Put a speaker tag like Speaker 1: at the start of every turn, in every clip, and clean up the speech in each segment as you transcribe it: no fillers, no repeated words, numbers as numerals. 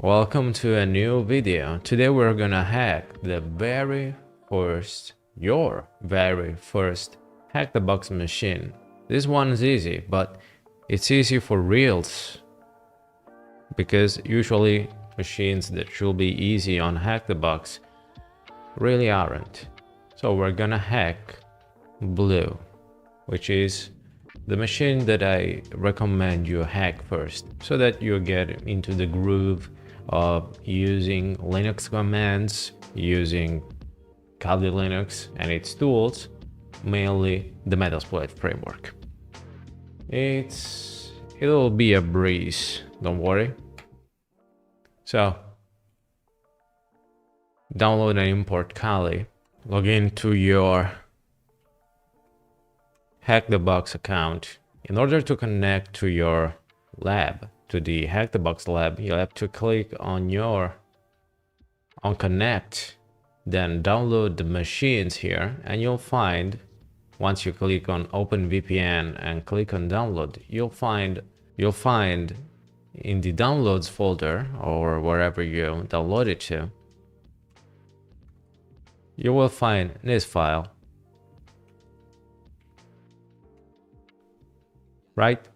Speaker 1: Welcome to a new video. Today we're gonna hack your very first Hack the Box machine. This one is easy, but it's easy for reals, because usually machines that should be easy on Hack the Box really aren't. So we're gonna hack Blue, which is the machine that I recommend you hack first, so that you get into the groove of using Linux commands, using Kali Linux and its tools, mainly the Metasploit framework. It'll be a breeze, don't worry. So, download and import Kali, log into your Hack the Box account. In order to connect to your lab, to the Hack the Box lab, you'll have to click on connect, then download the machines here, and you'll find, once you click on open VPN and click on download, you'll find in the downloads folder, or wherever you download it to, you will find this file, right,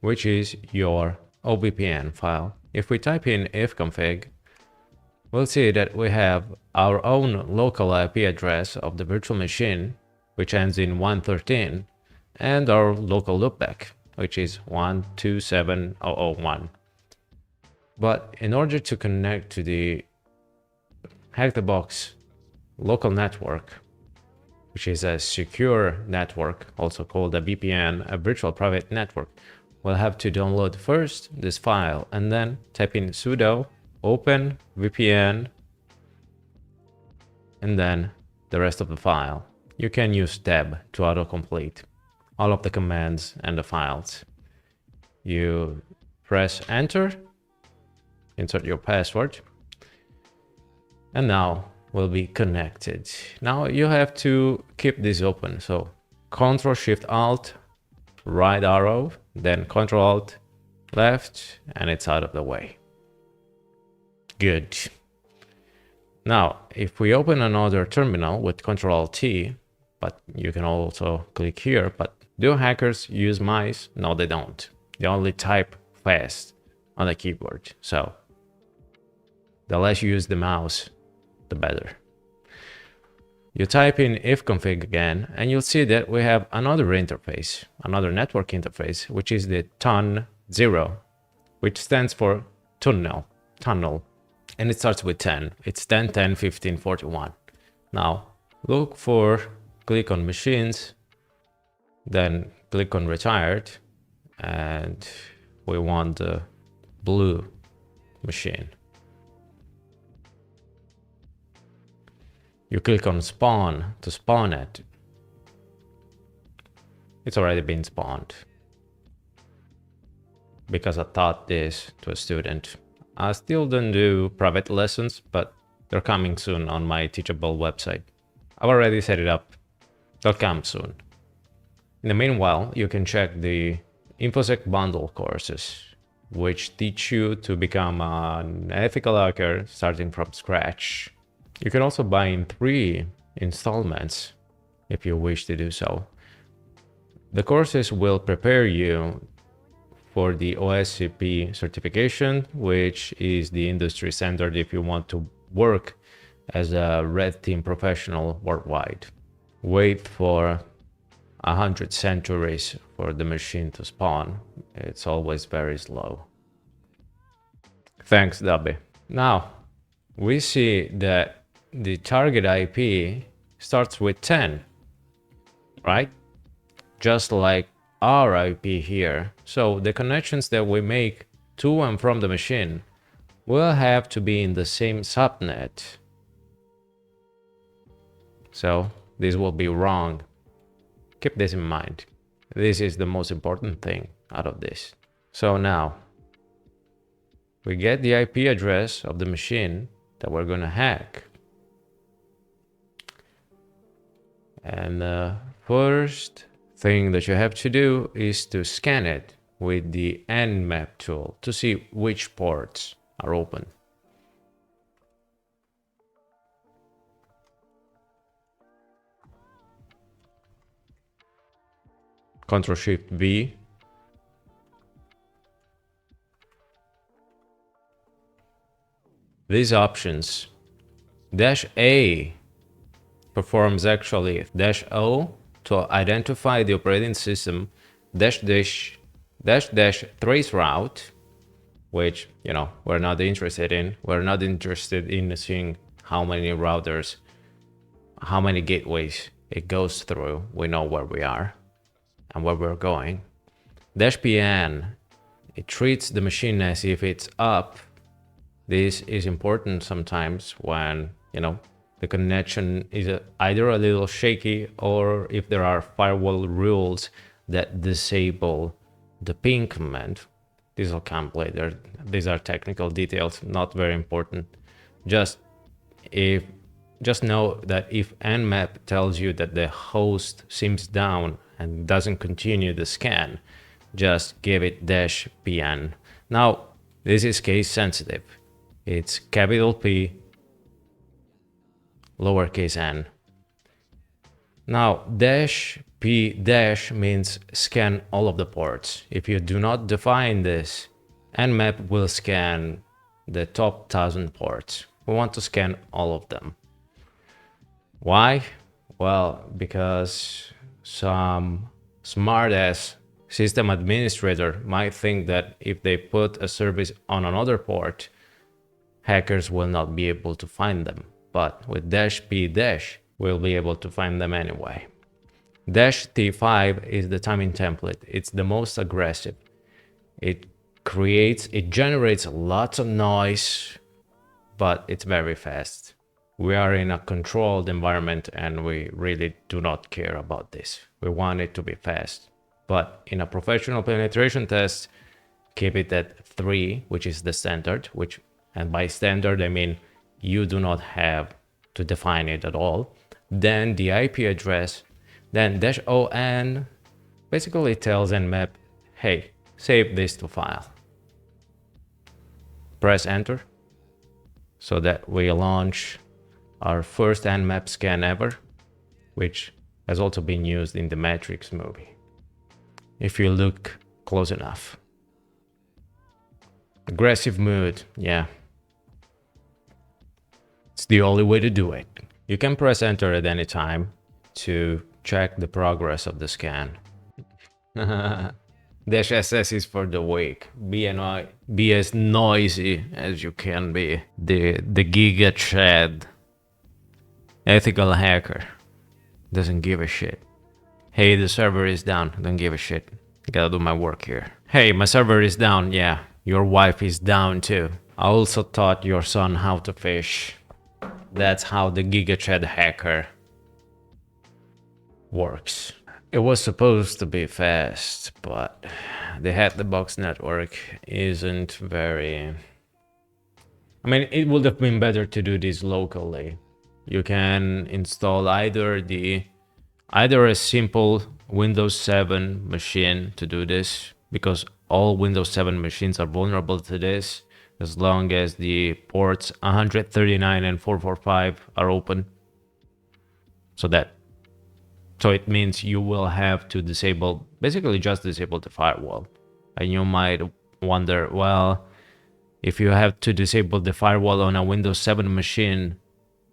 Speaker 1: which is your OVPN file. If we type in ifconfig, we'll see that we have our own local IP address of the virtual machine, which ends in 113, and our local loopback, which is 127001. But in order to connect to the Hack the Box local network, which is a secure network, also called a VPN, a virtual private network, we'll have to download first this file and then type in sudo open VPN and then the rest of the file. You can use tab to autocomplete all of the commands and the files. You press enter, insert your password, and now we'll be connected. Now you have to keep this open, so Ctrl Shift Alt right arrow, then Ctrl Alt left, and it's out of the way. Good. Now, if we open another terminal with Ctrl Alt T, but you can also click here, but do hackers use mice? No, they don't. They only type fast on the keyboard. So the less you use the mouse, the better. You type in ifconfig again, and you'll see that we have another interface, another network interface, which is the TUN0, which stands for tunnel, and it starts with 10. It's 10, 10, 15, 41. Now, click on machines, then click on retired, and we want the blue machine. You click on spawn to spawn it. It's already been spawned, because I taught this to a student. I still don't do private lessons, but they're coming soon on my Teachable website. I've already set it up. They'll come soon. In the meanwhile, you can check the InfoSec bundle courses, which teach you to become an ethical hacker starting from scratch. You can also buy in 3 installments if you wish to do so. The courses will prepare you for the OSCP certification, which is the industry standard if you want to work as a red team professional worldwide. Wait for 100 centuries for the machine to spawn. It's always very slow. Thanks, Dubby. Now, we see that the target IP starts with 10, right? Just like our IP here. So the connections that we make to and from the machine will have to be in the same subnet. So this will be wrong. Keep this in mind. This is the most important thing out of this. So now we get the IP address of the machine that we're gonna hack. And the first thing that you have to do is to scan it with the Nmap tool to see which ports are open. Ctrl Shift V. These options, dash A performs actually dash O to identify the operating system, dash trace route, which, you know, we're not interested in. We're not interested in seeing how many routers, how many gateways it goes through. We know where we are and where we're going. Dash PN, it treats the machine as if it's up. This is important sometimes when, you know, the connection is either a little shaky or if there are firewall rules that disable the ping command. These will come later. These are technical details, not very important. Just know that if Nmap tells you that the host seems down and doesn't continue the scan, just give it dash PN. Now, this is case sensitive. It's capital P, lowercase n. Now, dash P dash means scan all of the ports. If you do not define this, Nmap will scan the top 1000 ports. We want to scan all of them. Why? Well, because some smart-ass system administrator might think that if they put a service on another port, hackers will not be able to find them. But with dash P dash, we'll be able to find them anyway. Dash T5 is the timing template. It's the most aggressive. It generates lots of noise, but it's very fast. We are in a controlled environment and we really do not care about this. We want it to be fast. But in a professional penetration test, keep it at 3, which is the standard, and by standard, I mean you do not have to define it at all. Then the IP address, then dash ON basically tells Nmap, hey, save this to file. Press enter so that we launch our first Nmap scan ever, which has also been used in the Matrix movie, if you look close enough. Aggressive mood, yeah. It's the only way to do it. You can press enter at any time to check the progress of the scan. Dash SS is for the weak. Be as noisy as you can be. The Giga Chad ethical hacker doesn't give a shit. Hey, the server is down. Don't give a shit. Gotta do my work here. Hey, my server is down. Yeah, your wife is down too. I also taught your son how to fish. That's how the Giga Chad hacker works. It was supposed to be fast, but the Hat-the-Box network isn't very... I mean, it would have been better to do this locally. You can install either a simple Windows 7 machine to do this, because all Windows 7 machines are vulnerable to this, as long as the ports 139 and 445 are open. So it means you will have to basically just disable the firewall. And you might wonder, well, if you have to disable the firewall on a Windows 7 machine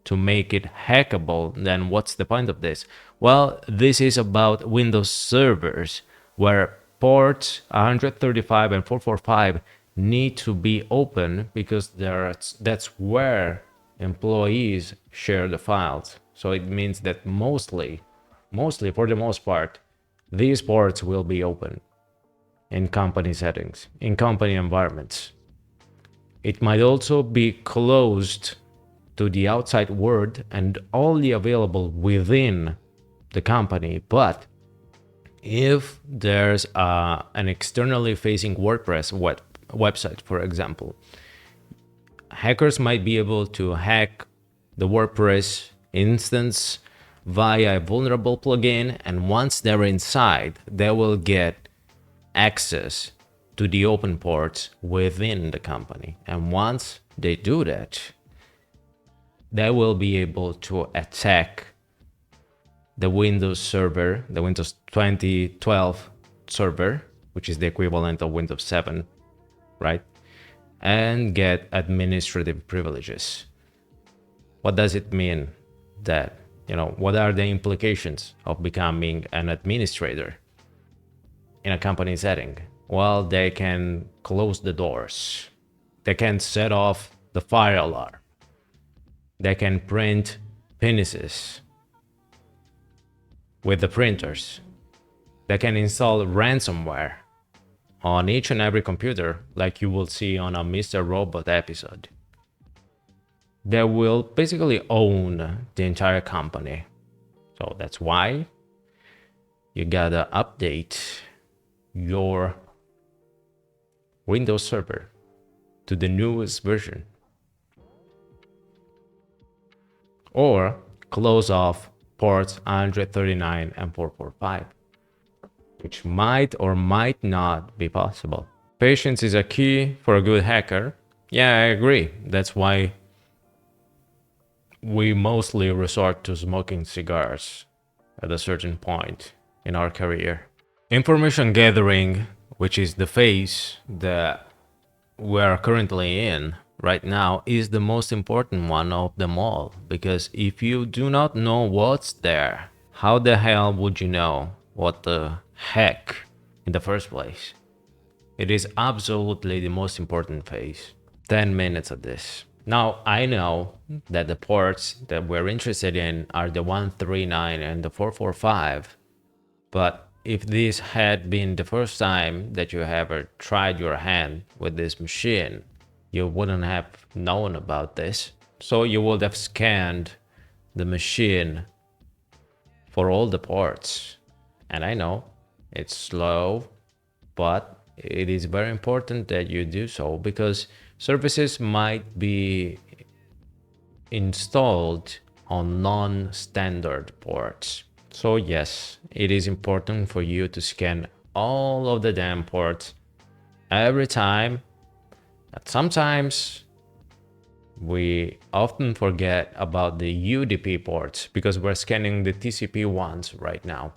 Speaker 1: to make it hackable, then what's the point of this? Well, this is about Windows servers, where ports 135 and 445 need to be open because that's where employees share the files. So it means that mostly for the most part, these ports will be open in company settings, in company environments. It might also be closed to the outside world and only available within the company. But if there's an externally facing WordPress website, for example, hackers might be able to hack the WordPress instance via a vulnerable plugin, and once they're inside, they will get access to the open ports within the company. And once they do that, they will be able to attack the Windows server, the Windows 2012 server, which is the equivalent of Windows 7, right? And get administrative privileges. What does it mean that, what are the implications of becoming an administrator in a company setting? Well, they can close the doors. They can set off the fire alarm. They can print penises with the printers. They can install ransomware on each and every computer, like you will see on a Mr. Robot episode. They will basically own the entire company. So that's why you gotta update your Windows Server to the newest version. Or close off ports 139 and 445, which might or might not be possible. Patience is a key for a good hacker. Yeah, I agree. That's why we mostly resort to smoking cigars at a certain point in our career. Information gathering, which is the phase that we're currently in right now, is the most important one of them all. Because if you do not know what's there, how the hell would you know what the heck in the first place? It is absolutely the most important phase. 10 minutes of this. Now, I know that the ports that we're interested in are the 139 and the 445, but if this had been the first time that you ever tried your hand with this machine, you wouldn't have known about this. So you would have scanned the machine for all the ports. And I know it's slow, but it is very important that you do so, because services might be installed on non-standard ports. So yes, it is important for you to scan all of the damn ports every time. But sometimes we often forget about the UDP ports because we're scanning the TCP ones right now.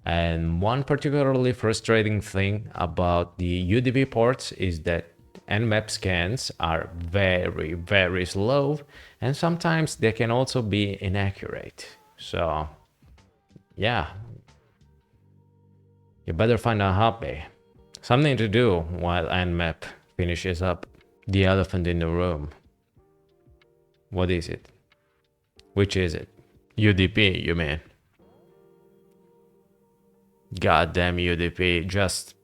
Speaker 1: And one particularly frustrating thing about the UDP ports is that Nmap scans are very, very slow, and sometimes they can also be inaccurate. So yeah, you better find a hobby, something to do while Nmap finishes up. The elephant in the room. What is it? Which is it? UDP, you mean? Goddamn UDP, just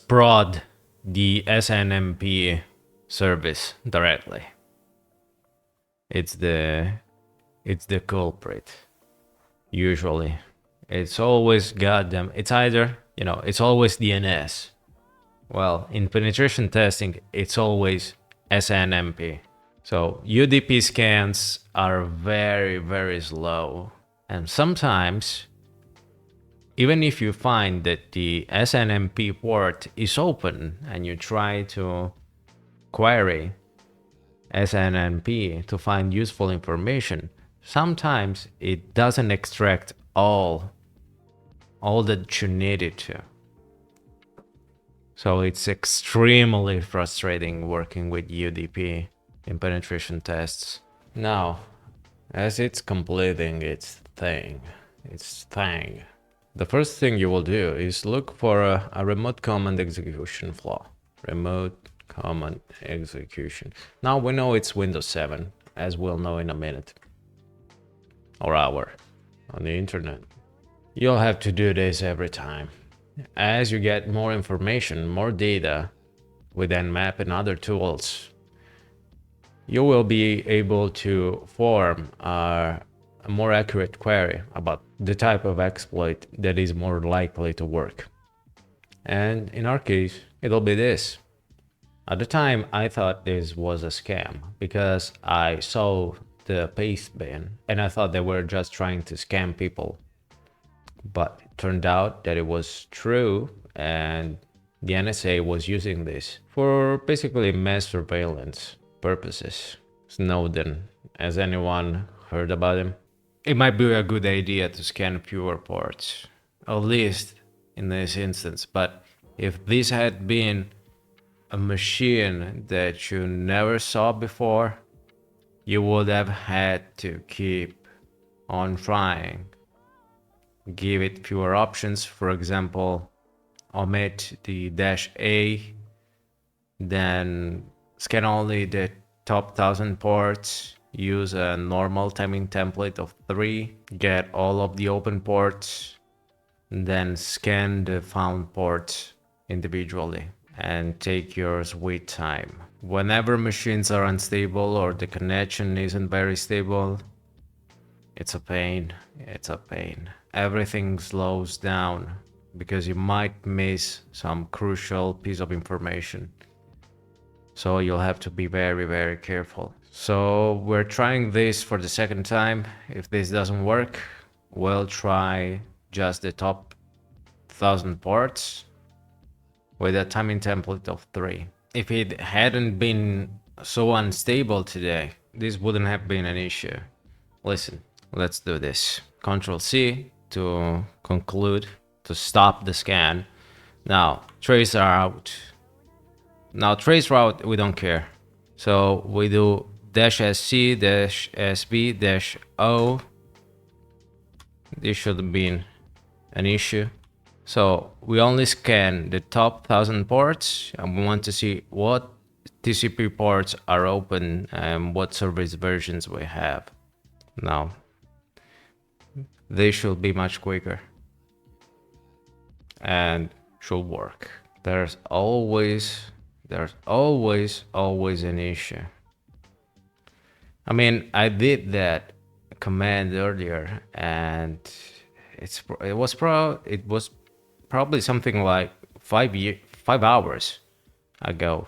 Speaker 1: prod the SNMP service directly. It's the culprit. Usually, it's always goddamn. It's either, it's always DNS. Well, in penetration testing, it's always SNMP. So UDP scans are very, very slow, and sometimes, even if you find that the SNMP port is open and you try to query SNMP to find useful information, sometimes it doesn't extract all that you need it to. So it's extremely frustrating working with UDP in penetration tests. Now, as it's completing its thing, the first thing you will do is look for a remote command execution flaw. Remote command execution. Now we know it's Windows 7, as we'll know in a minute or hour on the internet. You'll have to do this every time. As you get more information, more data with Nmap and other tools, you will be able to form a more accurate query about the type of exploit that is more likely to work. And in our case, it'll be this. At the time, I thought this was a scam because I saw the paste bin and I thought they were just trying to scam people. But it turned out that it was true, and the NSA was using this for basically mass surveillance purposes. Snowden, has anyone heard about him? It might be a good idea to scan fewer ports, at least in this instance. But if this had been a machine that you never saw before, you would have had to keep on trying. Give it fewer options. For example, omit the -A, then scan only the top 1000 ports, use a normal timing template of 3, get all of the open ports, then scan the found ports individually and take your sweet time. Whenever machines are unstable or the connection isn't very stable, it's a pain. It's a pain. Everything slows down because you might miss some crucial piece of information. So you'll have to be very, very careful. So we're trying this for the second time. If this doesn't work, we'll try just the top 1000 ports with a timing template of 3. If it hadn't been so unstable today, this wouldn't have been an issue. Listen, let's do this. Control C to conclude, to stop the scan. Now, trace out. Now, trace route, we don't care. So we do -SC, -SB, -O. This should have been an issue. So we only scan the top 1000 ports, and we want to see what TCP ports are open and what service versions we have. Now, they should be much quicker and should work. There's always an issue. I mean, I did that command earlier, and it was probably something like 5 hours ago.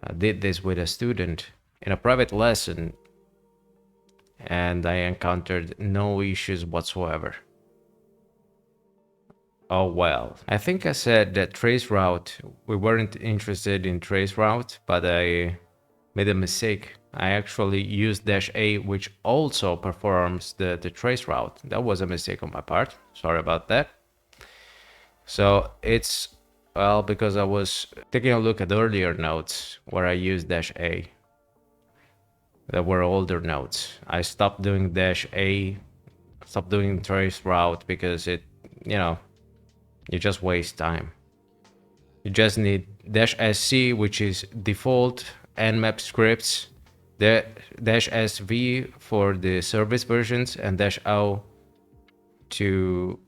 Speaker 1: I did this with a student in a private lesson, and I encountered no issues whatsoever. Oh well. I think I said that traceroute, we weren't interested in traceroute, but I made a mistake. I actually used -A, which also performs the traceroute. That was a mistake on my part. Sorry about that. So it's, well, because I was taking a look at earlier notes where I used -A. That were older notes. I stopped doing -A, stopped doing traceroute because it, you just waste time. You just need -SC, which is default Nmap scripts, the -SV for the service versions, and -O to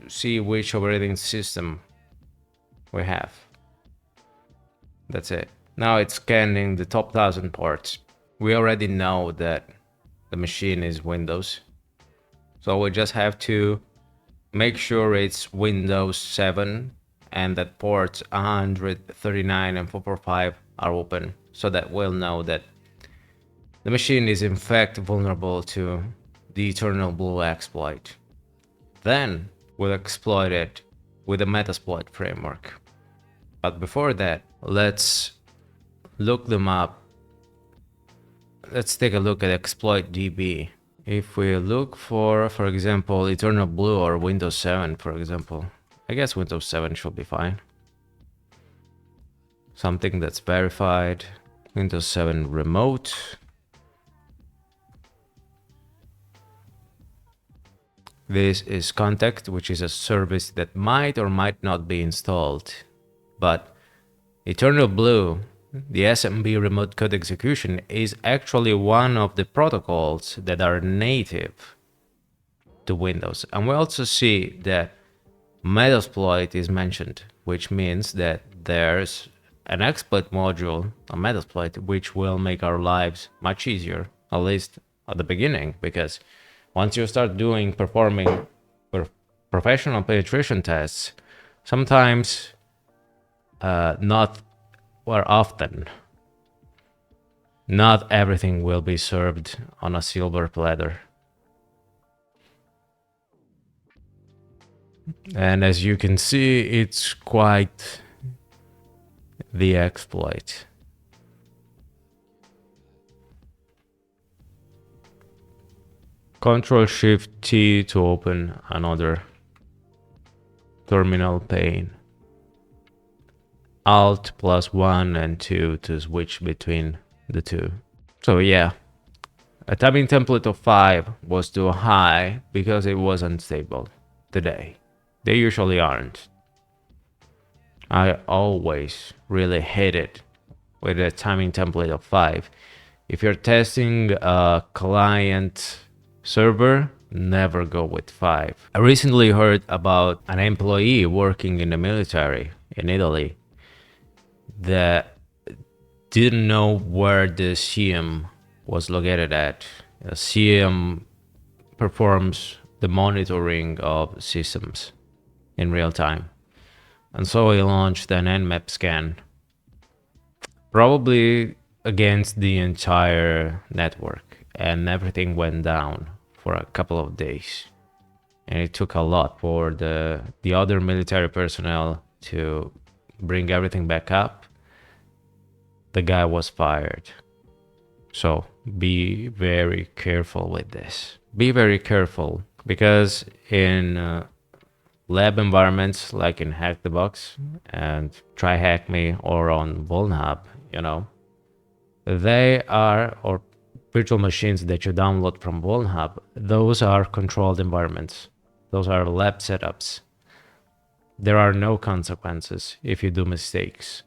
Speaker 1: see which operating system we have. That's it. Now it's scanning the top 1000 ports. We already know that the machine is Windows, so we just have to make sure it's Windows 7 and that ports 139 and 445 are open, so that we'll know that the machine is in fact vulnerable to the Eternal Blue exploit. Then we'll exploit it with a Metasploit framework. But before that, let's look them up. Let's take a look at ExploitDB. If we look for example, Eternal Blue or Windows 7, for example, I guess Windows 7 should be fine. Something that's verified, Windows 7 remote. This is Contact, which is a service that might or might not be installed. But Eternal Blue, the SMB remote code execution, is actually one of the protocols that are native to Windows. And we also see that Metasploit is mentioned, which means that there's an exploit module on Metasploit, which will make our lives much easier, at least at the beginning, because once you start performing professional penetration tests, sometimes, often, not everything will be served on a silver platter. And as you can see, it's quite the exploit. Control-Shift-T to open another terminal pane. Alt +1 and 2 to switch between the two. So yeah, a timing template of 5 was too high because it was unstable today. They usually aren't. I always really hate it with a timing template of 5. If you're testing a client server, never go with 5. I recently heard about an employee working in the military in Italy that didn't know where the CM was located at. A CM performs the monitoring of systems in real time. And so he launched an Nmap scan, probably against the entire network, and everything went down for a couple of days. And it took a lot for the other military personnel to bring everything back up. The guy was fired. So be very careful with this. Be very careful, because in lab environments like in Hack the Box and Try Hack Me or on Vulnhub, you know, they are, or virtual machines that you download from Vulnhub, those are controlled environments. Those are lab setups. There are no consequences if you do mistakes.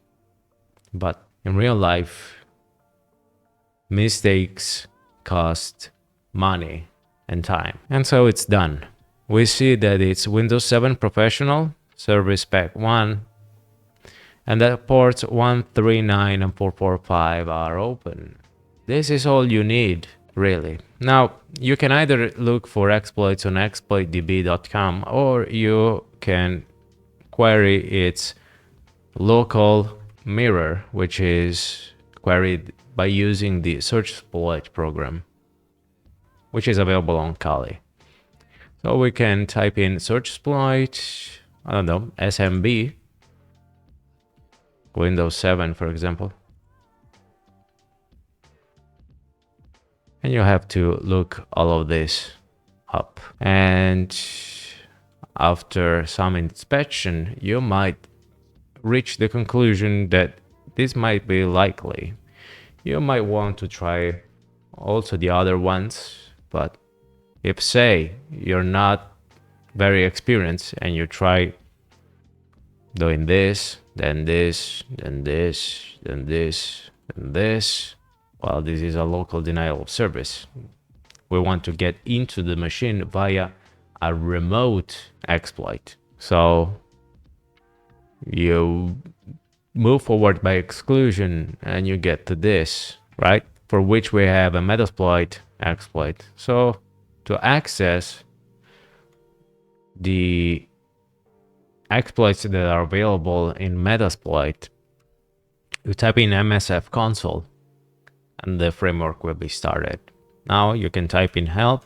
Speaker 1: But in real life, mistakes cost money and time. And so it's done. We see that it's Windows 7 Professional, Service Pack 1, and that ports 139 and 445 are open. This is all you need, really. Now, you can either look for exploits on exploitdb.com, or you can query its local mirror, which is queried by using the Searchsploit program, which is available on Kali. So we can type in Searchsploit, I don't know, SMB, Windows 7, for example. And you have to look all of this up. And after some inspection, you might reach the conclusion that this might be likely. You might want to try also the other ones, but if, say, you're not very experienced and you try doing this, then this, then this, then this, then this, well, this is a local denial of service. We want to get into the machine via a remote exploit. So you move forward by exclusion and you get to this, right? For which we have a Metasploit exploit. So to access the exploits that are available in Metasploit, you type in MSF console and the framework will be started. Now you can type in help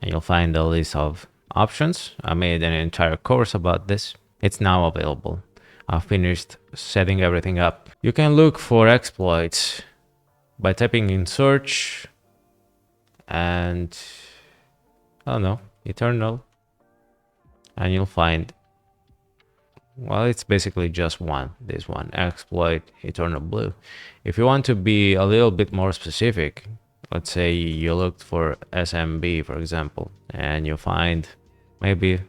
Speaker 1: and you'll find a list of options. I made an entire course about this. It's now available. I finished setting everything up. You can look for exploits by typing in search and I don't know, Eternal, and you'll find, well, it's basically just this one, exploit Eternal Blue. If you want to be a little bit more specific, let's say you looked for SMB, for example, and you find maybe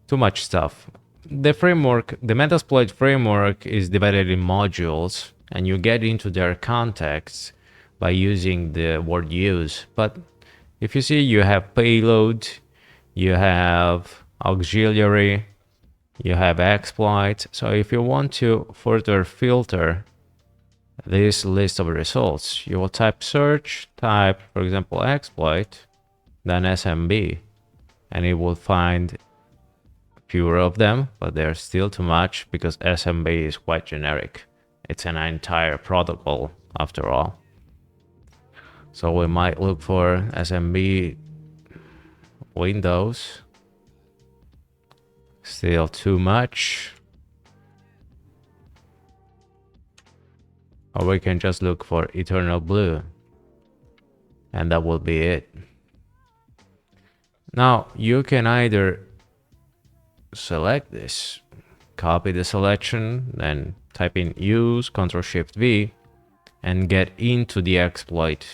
Speaker 1: too much stuff. The framework, the Metasploit framework, is divided in modules, and you get into their context by using the word use. But if you see, you have payload, you have auxiliary, you have exploit. So if you want to further filter this list of results, you will type search, type, for example, exploit, then SMB, and it will find fewer of them, but they're still too much because SMB is quite generic. It's an entire protocol after all. So we might look for SMB Windows. Still too much. Or we can just look for Eternal Blue. And that will be it. Now, you can either select this, copy the selection, then type in use, Ctrl Shift V, and get into the exploit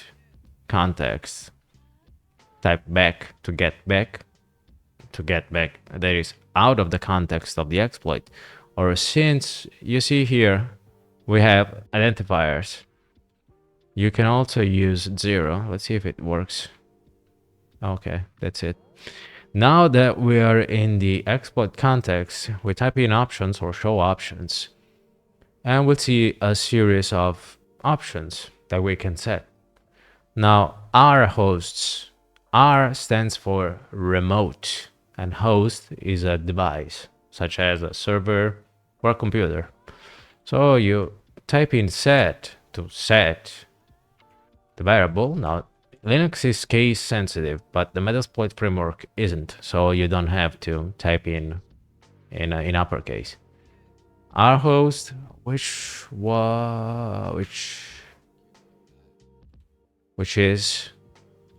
Speaker 1: context. Type back to get back. To get back, that is out of the context of the exploit. Or since you see here, we have identifiers. You can also use 0. Let's see if it works. Okay, that's it. Now that we are in the exploit context, we type in options or show options, and we'll see a series of options that we can set. Now, R hosts. R stands for remote, and host is a device, such as a server or a computer. So you type in set to set the variable. Now, Linux is case sensitive, but the Metasploit framework isn't, so you don't have to type in uppercase. R host, which is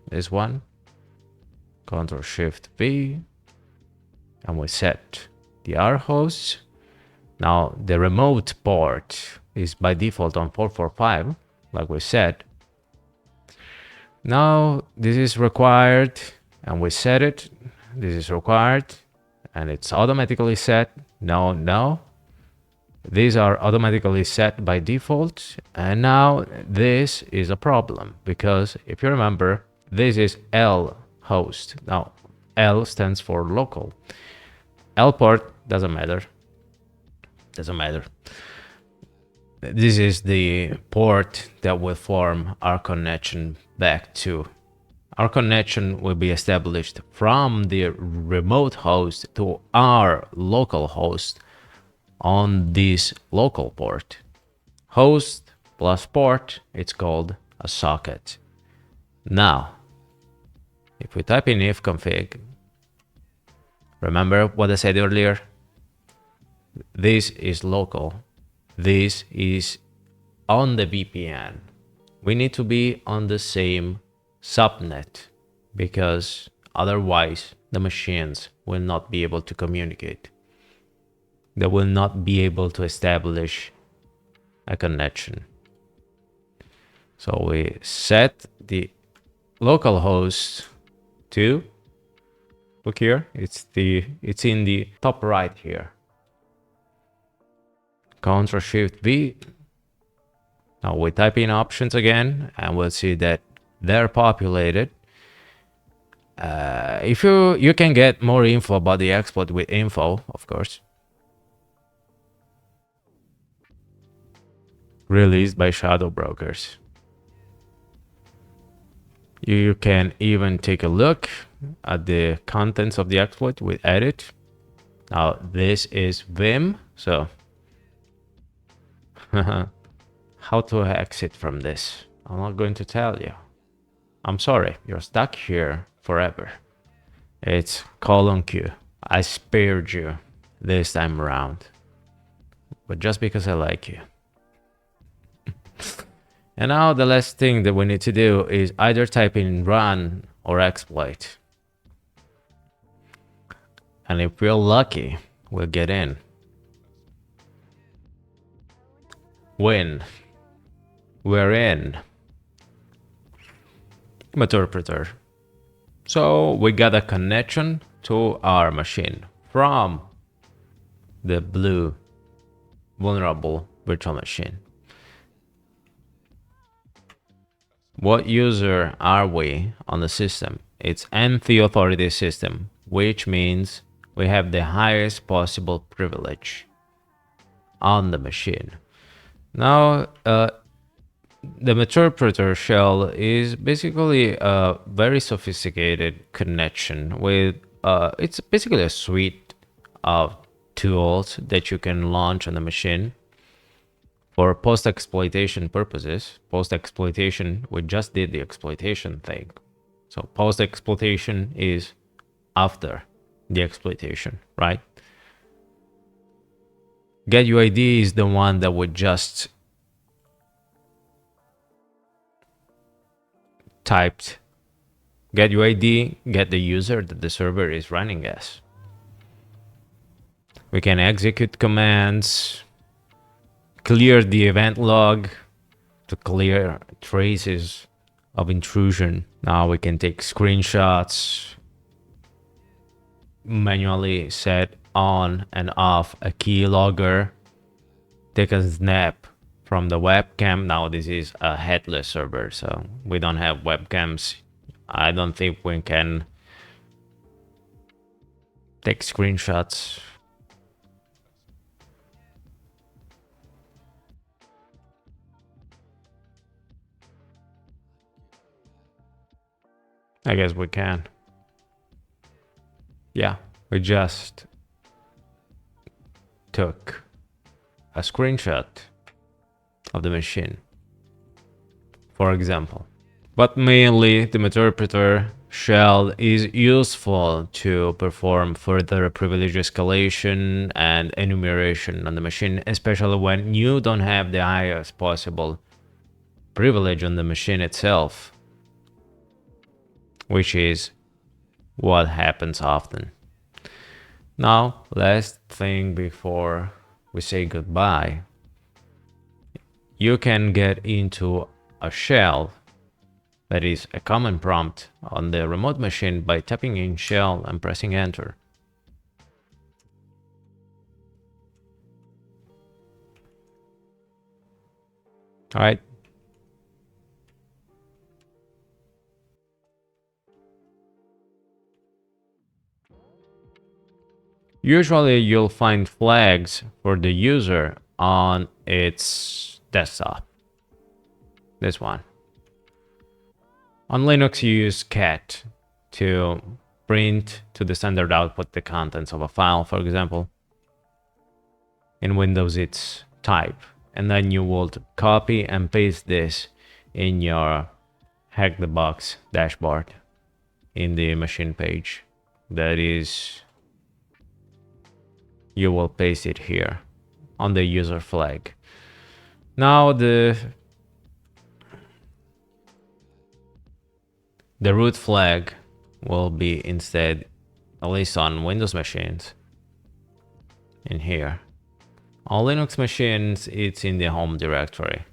Speaker 1: this one. Ctrl Shift V, and we set the R hosts. Now the remote port is by default on 445, like we said. Now this is required, and we set it. This is required, and it's automatically set. No. These are automatically set by default, and now this is a problem, because if you remember, this is L host. Now L stands for local. L port doesn't matter. This is the port that will form our connection back to. Our connection will be established from the remote host to our local host on this local port. Host plus port, it's called a socket. Now, if we type in ifconfig, remember what I said earlier? This is local. This is on the VPN. We need to be on the same subnet, because otherwise the machines will not be able to communicate. They will not be able to establish a connection. So we set the local host to, look here, it's in the top right here. Ctrl Shift V. Now we type in options again, and we'll see that they're populated. If you can get more info about the exploit with info, of course. Released by Shadow Brokers. You can even take a look at the contents of the exploit with edit. Now this is Vim, so how to exit from this? I'm not going to tell you. I'm sorry, you're stuck here forever. It's :Q. I spared you this time around, but just because I like you. And now the last thing that we need to do is either type in run or exploit. And if we're lucky, we'll get in. When we're in Meterpreter. So we got a connection to our machine from the blue vulnerable virtual machine. What user are we on the system? It's NT authority system, which means we have the highest possible privilege on the machine. Now, the Meterpreter shell is basically a very sophisticated connection with, it's basically a suite of tools that you can launch on the machine for post-exploitation purposes. Post-exploitation, we just did the exploitation thing. So post-exploitation is after the exploitation, right? GetUID is the one that would just typed GetUID, get the user that the server is running as. We can execute commands, clear the event log to clear traces of intrusion. Now we can take screenshots, manually set on and off a keylogger, take a snap from the webcam. Now this is a headless server, so we don't have webcams. I don't think we can take screenshots. I guess we can. Yeah, we just took a screenshot of the machine, for example. But mainly the Meterpreter shell is useful to perform further privilege escalation and enumeration on the machine, especially when you don't have the highest possible privilege on the machine itself, which is what happens often. Now, last thing before we say goodbye, you can get into a shell that is a command prompt on the remote machine by typing in shell and pressing enter. All right. Usually you'll find flags for the user on its desktop. This one. On Linux, you use cat to print to the standard output the contents of a file, for example. In Windows, it's type. And then you would copy and paste this in your Hack the Box dashboard in the machine page. That is, you will paste it here on the user flag. Now the root flag will be instead, at least on Windows machines, in here. On Linux machines, it's in the home directory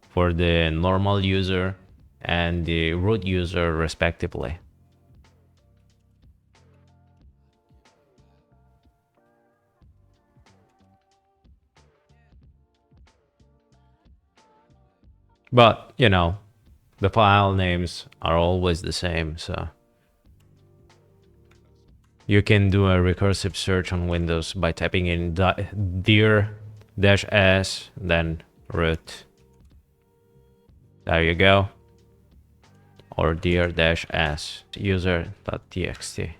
Speaker 1: for the normal user and the root user respectively. But, you know, the file names are always the same, so you can do a recursive search on Windows by typing in dir-s, then root. There you go. Or dir-s user.txt.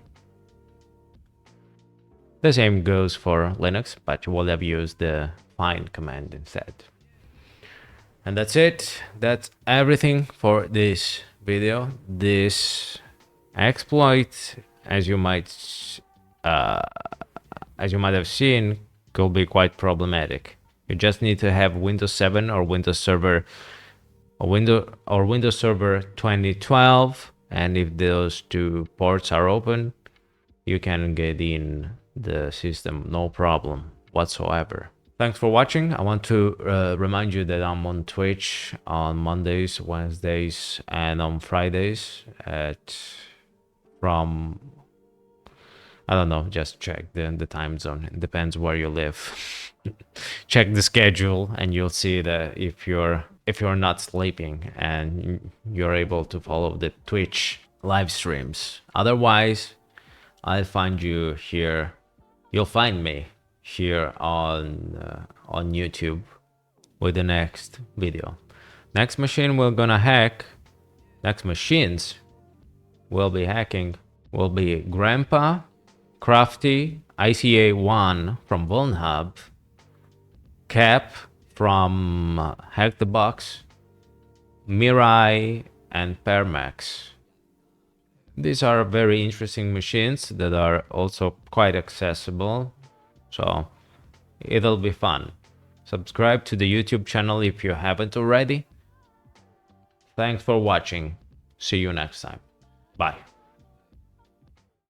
Speaker 1: The same goes for Linux, but you will have used the find command instead. And that's it. That's everything for this video. This exploit, as you might have seen, could be quite problematic. You just need to have Windows 7 or Windows Server or Windows Server 2012, and if those two ports are open, you can get in the system, no problem whatsoever. Thanks for watching. I want to remind you that I'm on Twitch on Mondays, Wednesdays, and on Fridays from, I don't know, just check the time zone. It depends where you live. Check the schedule and you'll see that if you're not sleeping and you're able to follow the Twitch live streams. Otherwise, I'll find you here. You'll find me here on YouTube with the next video. Next machines we'll be hacking will be Grandpa, Crafty, ICA1 from Vulnhub, Cap from Hack the Box, Mirai, and Permax. These are very interesting machines that are also quite accessible, so it'll be fun. Subscribe to the YouTube channel if you haven't already. Thanks for watching. See you next time. Bye.